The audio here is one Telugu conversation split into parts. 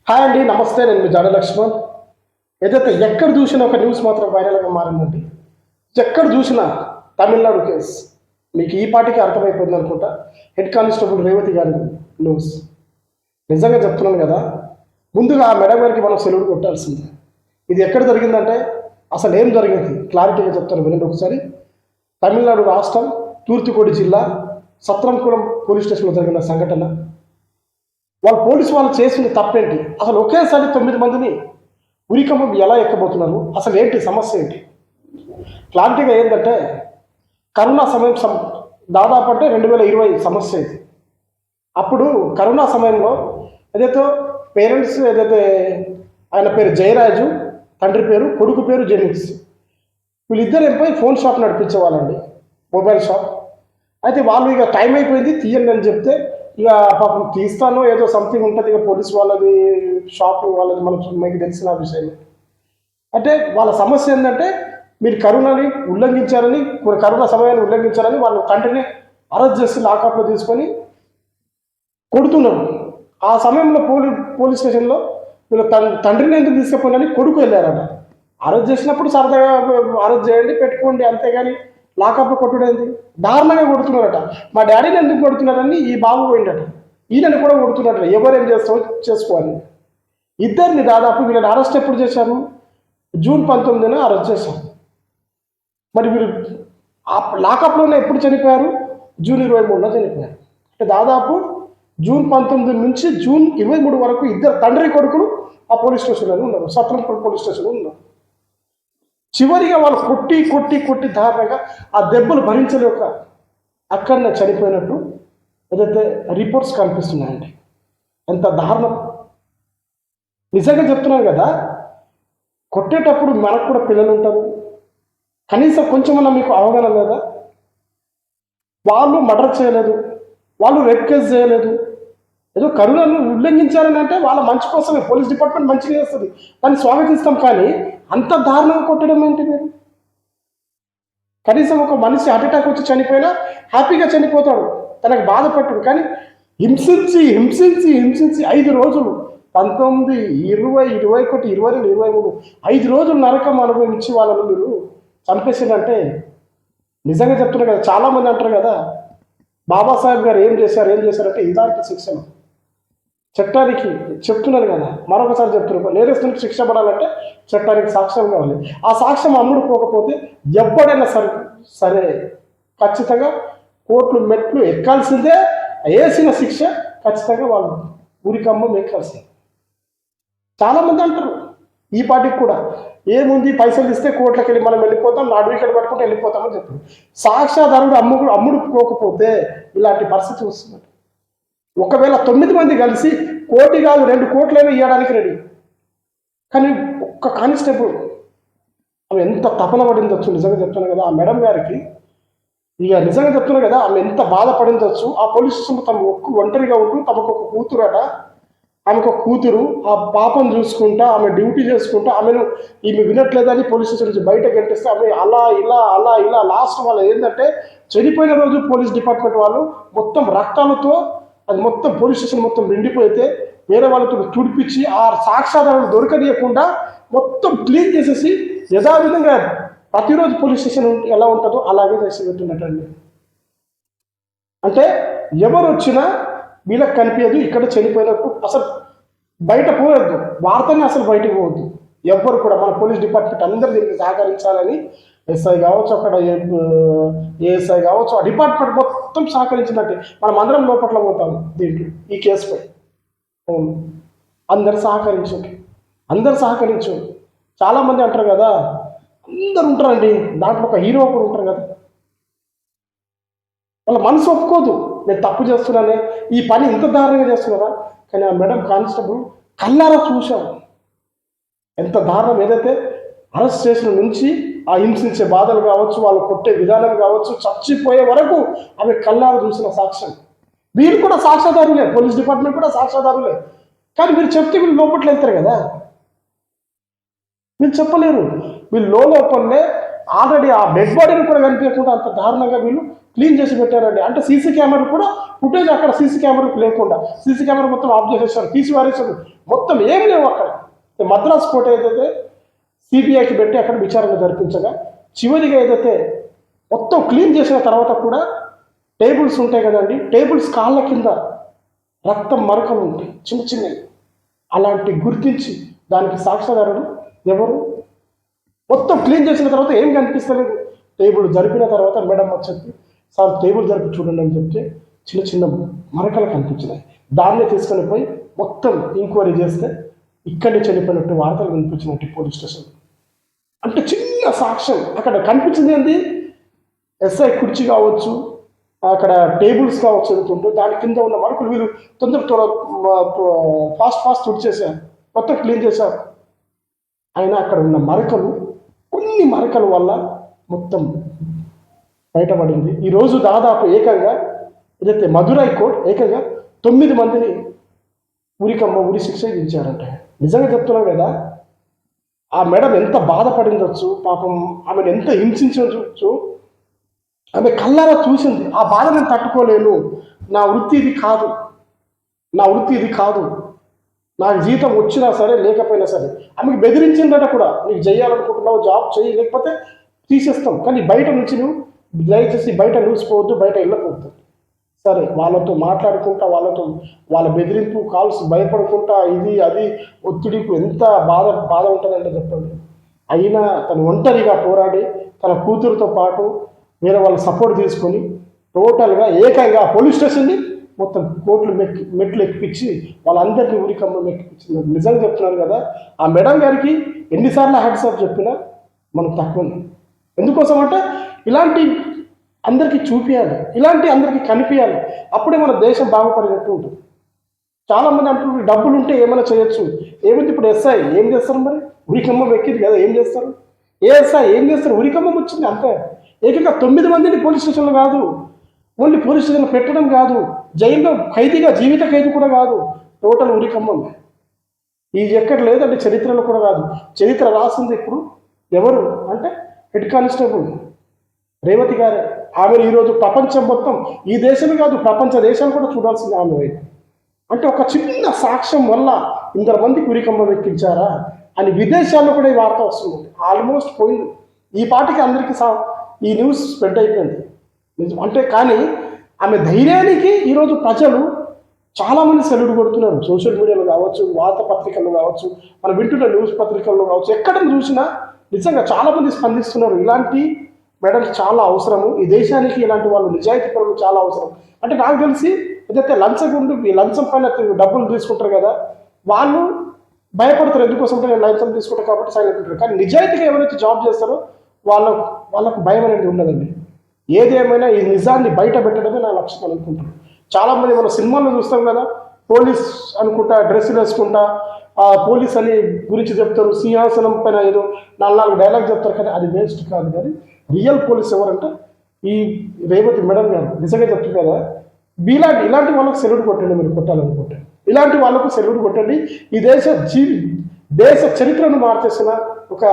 హాయ్ అండి, నమస్తే. నేను మీ జాడ లక్ష్మణ్. ఏదైతే ఎక్కడ చూసినా ఒక న్యూస్ మాత్రం వైరల్గా మారిందండి. ఎక్కడ చూసినా తమిళనాడు కేసు మీకు ఈ పాటికి అర్థమైపోయింది అనుకుంటా. హెడ్ కానిస్టేబుల్ రేవతి గారి న్యూస్. నిజంగా చెప్తున్నాను కదా, ముందుగా ఆ మేడం గారికి మనం సెలవు కొట్టాల్సింది. ఇది ఎక్కడ జరిగిందంటే అసలు ఏం జరిగింది క్లారిటీగా చెప్తాను వినండి ఒకసారి. తమిళనాడు రాష్ట్రం తూర్పుగోడి జిల్లా సత్రంకుళం పోలీస్ స్టేషన్లో జరిగిన సంఘటన. పోలీసు వాళ్ళు చేసిన తప్పేంటి? అసలు ఒకేసారి 9 మందిని ఉరికమ్మ ఎలా ఎక్కబోతున్నారు? అసలు ఏంటి సమస్య ఏంటి? క్లారిటీగా ఏంటంటే కరోనా సమయం దాదాపు అంటే 2020 సమస్య ఇది. అప్పుడు కరోనా సమయంలో ఏదైతే పేరెంట్స్ ఏదైతే ఆయన పేరు జయరాజు, తండ్రి పేరు, కొడుకు పేరు జెనిక్స్, వీళ్ళిద్దరు ఎంపై ఫోన్ షాప్ నడిపించేవాళ్ళండి, మొబైల్ షాప్. అయితే వాళ్ళు ఇక టైం అయిపోయింది తీయండి అని చెప్తే ఇక పాపం తీస్తానో ఏదో సంథింగ్ ఉంటుంది, ఇక పోలీస్ వాళ్ళది షాప్ వాళ్ళది మీకు తెలిసిన విషయం. అంటే వాళ్ళ సమస్య ఏంటంటే మీరు కరోనాని ఉల్లంఘించారని, కరోనా సమయాన్ని ఉల్లంఘించారని వాళ్ళ తండ్రిని అరెస్ట్ చేసి లాకప్లో తీసుకొని కొడుతున్నారు. ఆ సమయంలో పోలీస్ స్టేషన్లో వీళ్ళ తండ్రిని ఎందుకు తీసుకుపోయినని కొడుకు వెళ్ళారట. అరెస్ట్ చేసినప్పుడు సరదాగా అరెస్ట్ చేయండి పెట్టుకోండి, అంతేగాని లాకప్లో కొట్టుడేంది? దారుణంగా కొడుతున్నారట. మా డాడీని ఎందుకు కొడుతున్నారని ఈ బాబు పోయిందట. ఈయనని కూడా కొడుతున్నారట. ఎవరేం చేస్తావో చేసుకోవాలి. ఇద్దరిని దాదాపు వీళ్ళని అరెస్ట్ ఎప్పుడు చేశారు? జూన్ 19న అరెస్ట్ చేశారు. మరి వీరు ఆ లాకప్లోనే ఎప్పుడు చనిపోయారు? జూన్ 23న చనిపోయారు. అంటే దాదాపు జూన్ 19 నుంచి జూన్ 23 వరకు ఇద్దరు తండ్రి కొడుకులు ఆ పోలీస్ స్టేషన్లోనే ఉన్నారు, సత్రంపూర్ పోలీస్ స్టేషన్లో ఉన్నారు. చివరిగా వాళ్ళు కొట్టి కొట్టి కొట్టి దారుణంగా ఆ దెబ్బలు భరించలేక అక్కడనే చనిపోయినట్టు ఏదైతే రిపోర్ట్స్ కనిపిస్తున్నాయండి. ఎంత దారుణం! నిజంగా చెప్తున్నాను కదా, కొట్టేటప్పుడు మనకు కూడా పిల్లలు ఉంటారు, కనీసం కొంచెమన్నా మీకు అవగాహన లేదా? వాళ్ళు మర్డర్ చేయలేదు, వాళ్ళు రేప్ కేసు చేయలేదు, ఏదో కరుణను ఉల్లంఘించారని అంటే వాళ్ళ మంచి కోసమే పోలీస్ డిపార్ట్మెంట్ మంచిగా చేస్తుంది, దాన్ని స్వాగతిస్తాం. కానీ అంత దారుణంగా కొట్టడం ఏంటి మీరు? కనీసం ఒక మనిషి హార్ట్ అటాక్ వచ్చి చనిపోయినా హ్యాపీగా చనిపోతాడు, తనకు బాధపడ్డాడు. కానీ హింసించి హింసించి హింసించి 5 రోజులు 19, 20, 21, 22, 23 5 రోజులు నరకం అనుభవించి వాళ్ళను మీరు చంపేసిందంటే నిజంగా చెప్తున్నారు కదా. చాలామంది అంటారు కదా, బాబాసాహెబ్ గారు ఏం చేశారంటే ఇలాంటి శిక్షణ చట్టానికి చెప్తున్నారు కదా. మరొకసారి చెప్తున్నారు, నేరస్తునికి శిక్ష పడాలంటే చట్టానికి సాక్ష్యం కావాలి. ఆ సాక్ష్యం అమ్ముడుకోకపోతే ఎప్పుడైనా సరే ఖచ్చితంగా కోర్టులు మెట్లు ఎక్కాల్సిందే. వేసిన శిక్ష ఖచ్చితంగా వాళ్ళు ఉరికమ్మం ఎక్కాల్సిందే. చాలామంది అంటారు ఈ పార్టీకి కూడా ఏముంది, పైసలు ఇస్తే కోర్టులకు వెళ్ళి మనం వెళ్ళిపోతాం, అడ్వకేట్ పట్టుకుంటే వెళ్ళిపోతామని చెప్తారు. సాక్ష్యాధారుడు అమ్ముడుకోకపోతే ఇలాంటి పరిస్థితి వస్తుంది. ఒకవేళ 9 మంది కలిసి 1 కోటి కాదు 2 కోట్లైనా ఇవ్వడానికి రెడీ. కానీ ఒక్క కానిస్టేబుల్ ఆమె ఎంత తపన పడిందొచ్చు. నిజంగా చెప్తున్నాను కదా, ఆ మేడం గారికి ఇక నిజంగా చెప్తున్నాను కదా, ఆమె ఎంత బాధపడిందొచ్చు. ఆ పోలీస్ స్టేషన్లో తమ ఒంటరిగా ఉంటూ తమకు ఒక కూతురట, ఆమెకు ఒక కూతురు, ఆ పాపను చూసుకుంటా ఆమె డ్యూటీ చేసుకుంటా ఈమె వినట్లేదని పోలీస్ స్టేషన్ నుంచి బయటకు గెంటిస్తే ఆమె అలా ఇలా లాస్ట్ వాళ్ళు ఏంటంటే చనిపోయిన రోజు పోలీస్ డిపార్ట్మెంట్ వాళ్ళు మొత్తం రక్తాలతో అది మొత్తం పోలీస్ స్టేషన్ మొత్తం నిండిపోతే వేరే వాళ్ళతో తుడిపించి ఆ సాక్ష్యాధారాలు దొరకనీయకుండా మొత్తం క్లీన్ చేసేసి యథావిధంగా ప్రతిరోజు పోలీస్ స్టేషన్ ఎలా ఉంటుందో అలాగే చేసి పెట్టినట్టండి. అంటే ఎవరు వచ్చినా వీళ్ళకి కనిపించదు ఇక్కడ చనిపోయినట్టు. అసలు బయట పోవద్దు, వార్తనే అసలు బయటకు పోవద్దు. ఎవ్వరు కూడా మన పోలీస్ డిపార్ట్మెంట్ అందరూ దీనికి సహకరించాలని, ఎస్ఐ కావచ్చు, అక్కడ ఏఎస్ఐ కావచ్చు, ఆ డిపార్ట్మెంట్ మొత్తం సహకరించినట్టే మనం అందరం లోపట్ల పోతాం దీంట్లో ఈ కేసుపై. అందరు సహకరించు. చాలామంది అంటారు కదా, అందరు ఉంటారండి దాంట్లో, ఒక హీరో కూడా ఉంటారు కదా, వాళ్ళ మనసు ఒప్పుకోదు నేను తప్పు చేస్తున్నానే, ఈ పని ఇంత దారుణంగా చేస్తున్నారా. కానీ ఆ మేడం కానిస్టేబుల్ కళ్ళారా చూశాం ఎంత దారుణం. ఏదైతే అరెస్ట్ చేసిన నుంచి ఆ హింసించే బాధలు కావచ్చు, వాళ్ళు కొట్టే విధానం కావచ్చు, చచ్చిపోయే వరకు ఆమె కళ్ళారా చూసిన సాక్ష్యం. వీళ్ళు కూడా సాక్ష్యదారులే, పోలీస్ డిపార్ట్మెంట్ కూడా సాక్ష్యదారులే. కానీ మీరు చెప్తే వీళ్ళు లోపట్లు వెళ్తారు కదా, వీళ్ళు చెప్పలేరు. వీళ్ళు లోపలనే ఆల్రెడీ ఆ డెడ్ బాడీని కూడా కనిపించకుండా అంత దారుణంగా వీళ్ళు క్లీన్ చేసి పెట్టారండి. అంటే సీసీ కెమెరా కూడా ఫుటేజ్ అక్కడ సీసీ కెమెరాకు లేకుండా సీసీ కెమెరా మొత్తం ఆఫ్ చేసేసారు, తీసి వారేసారు, మొత్తం ఏం లేవు అక్కడ. మద్రాస్ కోర్టు ఏదైతే సిబిఐకి పెట్టి అక్కడ విచారణ జరిపించగా చివరిగా ఏదైతే మొత్తం క్లీన్ చేసిన తర్వాత కూడా టేబుల్స్ ఉంటాయి కదండి, టేబుల్స్ కాళ్ళ కింద రక్తం మరకలు ఉంటాయి చిన్న చిన్నవి. అలాంటి గుర్తించి దానికి సాక్ష్యదారుడు ఎవరు? మొత్తం క్లీన్ చేసిన తర్వాత ఏం కనిపిస్తలేదు. టేబుల్ జరిపిన తర్వాత మేడం వచ్చి సార్ టేబుల్ జరిపి చూడండి అని చెప్తే చిన్న చిన్న మరకలు కనిపించినాయి. దాన్నే తీసుకొని పోయి మొత్తం ఎంక్వైరీ చేస్తే ఇక్కడే చనిపోయినట్టు వార్తలు వినిపించినట్టు పోలీస్ స్టేషన్. అంటే చిన్న సాక్ష్యం అక్కడ కనిపించింది ఏంటి? ఎస్ఐ కుర్చీ కావచ్చు, అక్కడ టేబుల్స్ కావచ్చు ఎదుగుతుంటూ దాని కింద ఉన్న మరకలు వీళ్ళు తొందర ఫాస్ట్ తుడిచేశారు, మొత్తం క్లీన్ చేశారు. అయినా అక్కడ ఉన్న మరకలు కొన్ని మరకల వల్ల మొత్తం బయటపడింది. ఈరోజు దాదాపు ఏకంగా ఏదైతే మదురై కోర్టు ఏకంగా 9 మందిని ఉరి శిక్ష విధించారంట. నిజంగా చెప్తున్నాం కదా, ఆ మేడం ఎంత బాధపడిందొచ్చు, పాపం ఆమెను ఎంత హింసించవచ్చు. ఆమె కళ్ళారా చూసింది, ఆ బాధ నేను తట్టుకోలేను, నా వృత్తి ఇది కాదు, నాకు జీతం వచ్చినా సరే లేకపోయినా సరే. ఆమెకు బెదిరించిందట కూడా, నీకు చేయాలనుకుంటున్నావు జాబ్ చేయి, లేకపోతే తీసేస్తాం, కానీ బయట నుంచి నువ్వు దయచేసి బయట లూసిపోవద్దు, బయట వెళ్ళకపోవద్దు. సరే వాళ్ళతో మాట్లాడుకుంటా, వాళ్ళ బెదిరింపు కాల్స్ భయపడుకుంటా, ఇది అది ఒత్తిడికి ఎంత బాధ ఉంటుందంటే చెప్పండి. అయినా తను ఒంటరిగా పోరాడి తన కూతురుతో పాటు వేరే వాళ్ళ సపోర్ట్ తీసుకొని టోటల్గా ఏకంగా పోలీస్ స్టేషన్ని మొత్తం కోర్టులు మెట్లు ఎక్కిపించి వాళ్ళందరినీ ఉరికమ్మలు ఎక్కిపించింది. నిజంగా చెప్తున్నాను కదా, ఆ మేడం గారికి ఎన్నిసార్లు హ్యాట్సాప్ చెప్పినా మనకు తక్కువ. ఎందుకోసం అంటే ఇలాంటి అందరికీ చూపించాలి, ఇలాంటి అందరికీ కనిపించాలి, అప్పుడే మన దేశం బాగుపడినట్టు ఉంటుంది. చాలామంది అంటున్నారు డబ్బులు ఉంటే ఏమైనా చేయొచ్చు. ఏమైంది ఇప్పుడు ఎస్ఐ ఏం చేస్తారు? మరి ఉరికమ్మం ఎక్కింది కదా, ఏం చేస్తారు? ఏఎస్ఐ ఏం చేస్తారు? ఉరికమ్మం వచ్చింది అంతే. ఏకంగా 9 మందిని పోలీస్ స్టేషన్లో కాదు, ఓన్లీ పోలీస్ స్టేషన్లో పెట్టడం కాదు, జైల్లో ఖైదీగా జీవిత ఖైదీ కూడా కాదు, టోటల్ ఉరికమ్మం. ఇది ఎక్కడ లేదంటే చరిత్రలో కూడా కాదు. చరిత్ర రాసింది ఇప్పుడు ఎవరు అంటే హెడ్ కానిస్టేబుల్ రేవతి గారే. ఆమె ఈరోజు ప్రపంచం మొత్తం, ఈ దేశమే కాదు ప్రపంచ దేశాలు కూడా చూడాల్సింది ఆమె వైపు. అంటే ఒక చిన్న సాక్ష్యం వల్ల 2 మందికి ఉరికమ్మం ఎక్కించారా అని విదేశాల్లో కూడా ఈ వార్త వస్తుంది. ఆల్మోస్ట్ పోయింది. ఈ పాటికి అందరికీ ఈ న్యూస్ స్ప్రెడ్ అయిపోయింది. అంటే కానీ ఆమె ధైర్యానికి ఈరోజు ప్రజలు చాలామంది సెల్యూట్ కొడుతున్నారు. సోషల్ మీడియాలో కావచ్చు, వార్తాపత్రికల్లో కావచ్చు, మనం వింటున్న న్యూస్ పత్రికల్లో కావచ్చు, ఎక్కడ చూసినా నిజంగా చాలామంది స్పందిస్తున్నారు. ఇలాంటి మెడల్స్ చాలా అవసరము ఈ దేశానికి, ఇలాంటి వాళ్ళు నిజాయితీ పరులు చాలా అవసరం. అంటే నాకు తెలిసి ఏదైతే లంచం పైన డబ్బులు తీసుకుంటారు కదా, వాళ్ళు భయపడతారు. ఎందుకోసం అంటే నేను లంచం తీసుకుంటారు కాబట్టి సైలెంట్ ఉంటారు. కానీ నిజాయితీగా ఎవరైతే జాబ్ చేస్తారో వాళ్ళకు భయం అనేది ఉండదండి. ఏదేమైనా ఈ నిజాన్ని బయట పెట్టడమే నా లక్ష్యం అనుకుంటాను. చాలామంది మన సినిమాల్లో చూస్తాం కదా, పోలీస్ అనుకుంటా డ్రెస్సులు వేసుకుంటా పోలీస్ అని గురించి చెప్తారు, సింహాసనం పైన ఏదో 4 డైలాగ్ చెప్తారు. కానీ అది వేస్ట్ కాదు. కానీ రియల్ పోలీస్ ఎవరంటే ఈ రేవతి మేడం గారు. నిజంగా చెప్తారు కదా, ఇలాంటి వాళ్ళకు సెల్యూట్ కొట్టండి. మీరు కొట్టాలనుకుంటే ఇలాంటి వాళ్ళకు సెల్యూట్ కొట్టండి. ఈ దేశ చరిత్రను మార్చేసిన ఒక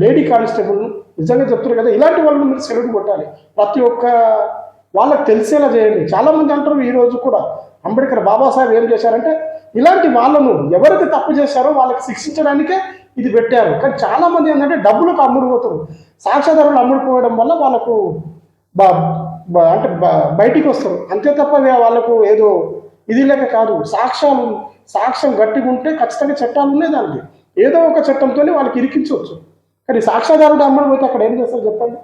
లేడీ కానిస్టేబుల్ను నిజంగా చెప్తారు కదా, ఇలాంటి వాళ్ళని మీరు సెల్యూట్ కొట్టాలి. ప్రతి ఒక్క వాళ్ళకి తెలిసేలా చేయండి. చాలామంది అంటారు ఈరోజు కూడా అంబేద్కర్ బాబాసాహెబ్ ఏం చేశారంటే ఇలాంటి వాళ్ళను ఎవరైతే తప్పు చేశారో వాళ్ళకి శిక్షించడానికే ఇది పెట్టారు. కానీ చాలామంది ఏంటంటే డబ్బులకు అమ్ముడుపోతారు. సాక్ష్యాధారులు అమ్ముడుపోవడం వల్ల వాళ్ళకు అంటే బయటికి వస్తారు అంతే తప్ప వాళ్ళకు ఏదో ఇది లేక కాదు. సాక్ష్యం గట్టిగా ఉంటే ఖచ్చితంగా చట్టాలు ఉన్నాయి, దానికి ఏదో ఒక చట్టంతో వాళ్ళకి ఇరికించవచ్చు. కానీ సాక్ష్యాధారుడు అమ్ముడుపోతే అక్కడ ఏం చేస్తారు చెప్పండి?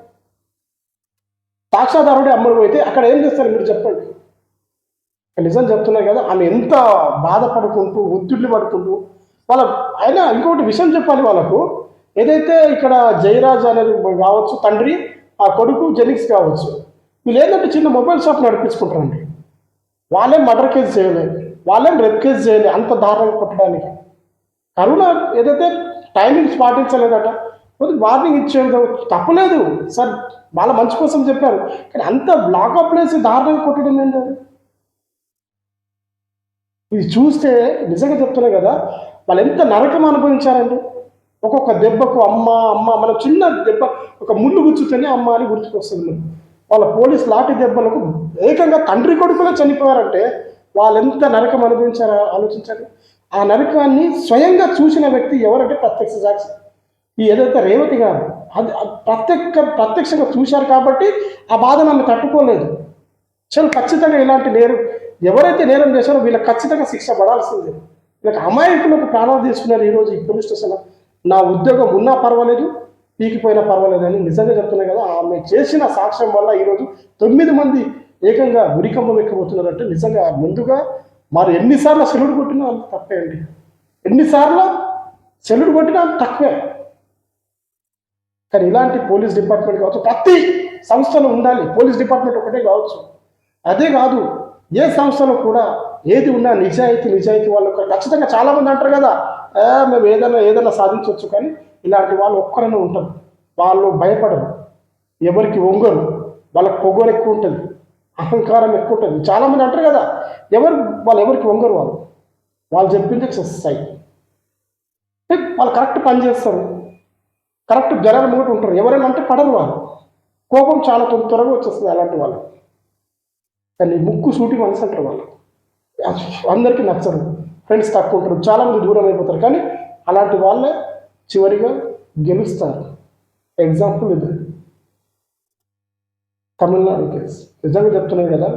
సాక్ష్యాధారుడే అమ్ముడుపోతే అక్కడ ఏం చేస్తారు మీరు చెప్పండి? నిజం చెప్తున్నారు కదా, ఆమె ఎంత బాధపడుకుంటూ ఒత్తిళ్ళు పడుకుంటూ అయినా ఇంకొకటి విషయం చెప్పాలి వాళ్ళకు. ఏదైతే ఇక్కడ జయరాజ్ అనేది కావచ్చు తండ్రి, ఆ కొడుకు జెనిక్స్ కావచ్చు, వీళ్ళు ఏంటంటే చిన్న మొబైల్ షాప్ నడిపించుకుంటారండి. వాళ్ళేం మర్డర్ కేసు చేయలేదు, వాళ్ళేం రేప్ కేసు చేయలేదు. అంత దారుణంగా కొట్టడానికి కరుణ ఏదైతే టైమింగ్స్ పాటించలేదట, వార్నింగ్ ఇచ్చేది తప్పలేదు సార్, వాళ్ళ మంచి కోసం చెప్పారు. కానీ అంత బ్లాకప్ ప్లేస్ దారుణంగా కొట్టడం ఏంటది? ఇది చూస్తే నిజంగా చెప్తున్నా కదా, వాళ్ళు ఎంత నరకం అనుభవించారండి. ఒక్కొక్క దెబ్బకు అమ్మ మనం చిన్న దెబ్బ ఒక ముళ్ళు గుచ్చుతేనే అమ్మ అని గుర్తుకొస్తుంది. వాళ్ళ పోలీస్ లాఠీ దెబ్బలకు ఏకంగా తండ్రి కొడుకులో చనిపోయారంటే వాళ్ళు ఎంత నరకం అనుభవించారో ఆలోచించండి. ఆ నరకాన్ని స్వయంగా చూసిన వ్యక్తి ఎవరంటే ప్రత్యక్ష సాక్షి ఈ ఏదైతే రేవతి గారు. అది ప్రత్యక్షంగా చూశారు కాబట్టి ఆ బాధను ఆమె తట్టుకోలేదు. చాలా ఖచ్చితంగా ఇలాంటి నేరం ఎవరైతే నేరం చేశారో వీళ్ళకి ఖచ్చితంగా శిక్ష పడాల్సిందే. వీళ్ళకి అమాయకులకు ప్రాణాలు తీసుకున్నారు ఈరోజు ఈ పోలీస్ స్టేషన్లో. నా ఉద్యోగం ఉన్నా పర్వాలేదు, పీకిపోయినా పర్వాలేదు అని నిజంగా చెప్తున్నాయి కదా. ఆమె చేసిన సాక్ష్యం వల్ల ఈరోజు 9 మంది ఏకంగా ఉరికంబం ఎక్కబోతున్నారంటే నిజంగా ముందుగా మరి ఎన్నిసార్లు సెల్లుడు కొట్టినా అంత తప్పే అండి. ఎన్నిసార్లు సెల్లుడు కొట్టినా అంత తక్కువే. కానీ ఇలాంటి పోలీస్ డిపార్ట్మెంట్ కావచ్చు, ప్రతి సంస్థలో ఉండాలి. పోలీస్ డిపార్ట్మెంట్ ఒకటే కావచ్చు, అదే కాదు ఏ సంస్థలో కూడా ఏది ఉన్నా నిజాయితీ వాళ్ళకు ఖచ్చితంగా. చాలామంది అంటారు కదా, మేము ఏదైనా సాధించవచ్చు, కానీ ఇలాంటి వాళ్ళు ఒక్కరైనా ఉంటారు. వాళ్ళు భయపడరు, ఎవరికి వంగరు, వాళ్ళకి పొగరు ఎక్కువ ఉంటుంది, అహంకారం ఎక్కువ ఉంటుంది. చాలామంది అంటారు కదా, ఎవరికి వంగరు, వాళ్ళు చెప్పింది సక్సెస్. వాళ్ళు కరెక్ట్ పని చేస్తారు, కరెక్ట్ జనాల ముందు ఉంటారు. ఎవరైనా అంటే పడరు, వాళ్ళు కోపం చాలా త్వరగా వచ్చేస్తుంది అలాంటి వాళ్ళు. కానీ ముక్కు సూటి మనసు అంటారు వాళ్ళు. అందరికీ నచ్చరు, ఫ్రెండ్స్ తక్కువ ఉంటారు, చాలామంది దూరం అయిపోతారు. కానీ అలాంటి వాళ్ళే చివరిగా గెలుస్తారు. ఎగ్జాంపుల్ ఇది తమిళనాడు కేసు. నిజంగా చెప్తున్నాను కదా,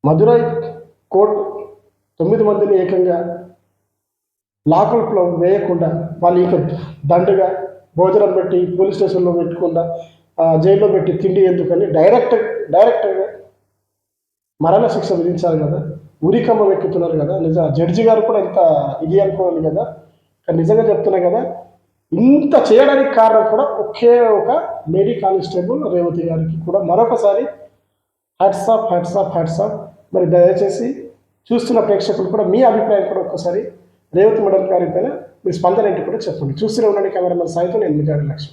మదురై కోర్టు 9 మందిని ఏకంగా లాకప్లో వేయకుండా వాళ్ళు ఇక దండగా భోజనం పెట్టి పోలీస్ స్టేషన్లో పెట్టకుండా జైల్లో పెట్టి తిండి ఎందుకని డైరెక్ట్గా మరణ శిక్ష విధించారు కదా. ఉరికమ్మ ఎక్కుతున్నారు కదా. జడ్జి గారు కూడా ఇంత ఇది అనుకోవాలి కదా. కానీ నిజంగా చెప్తున్నా కదా, ఇంత చేయడానికి కారణం కూడా ఒకే ఒక లేడీ కానిస్టేబుల్ రేవతి గారికి కూడా మరొకసారి హ్యాట్స్ ఆఫ్. మరి దయచేసి చూస్తున్న ప్రేక్షకులు కూడా మీ అభిప్రాయం కూడా ఒక్కసారి రేవతి మేడం గారి పైన మీ స్పందన ఏంటి కూడా చెప్పండి. చూస్తూనే ఉండండి కెమెరామెన్ సాయితో. నేను మీ లక్ష్మి.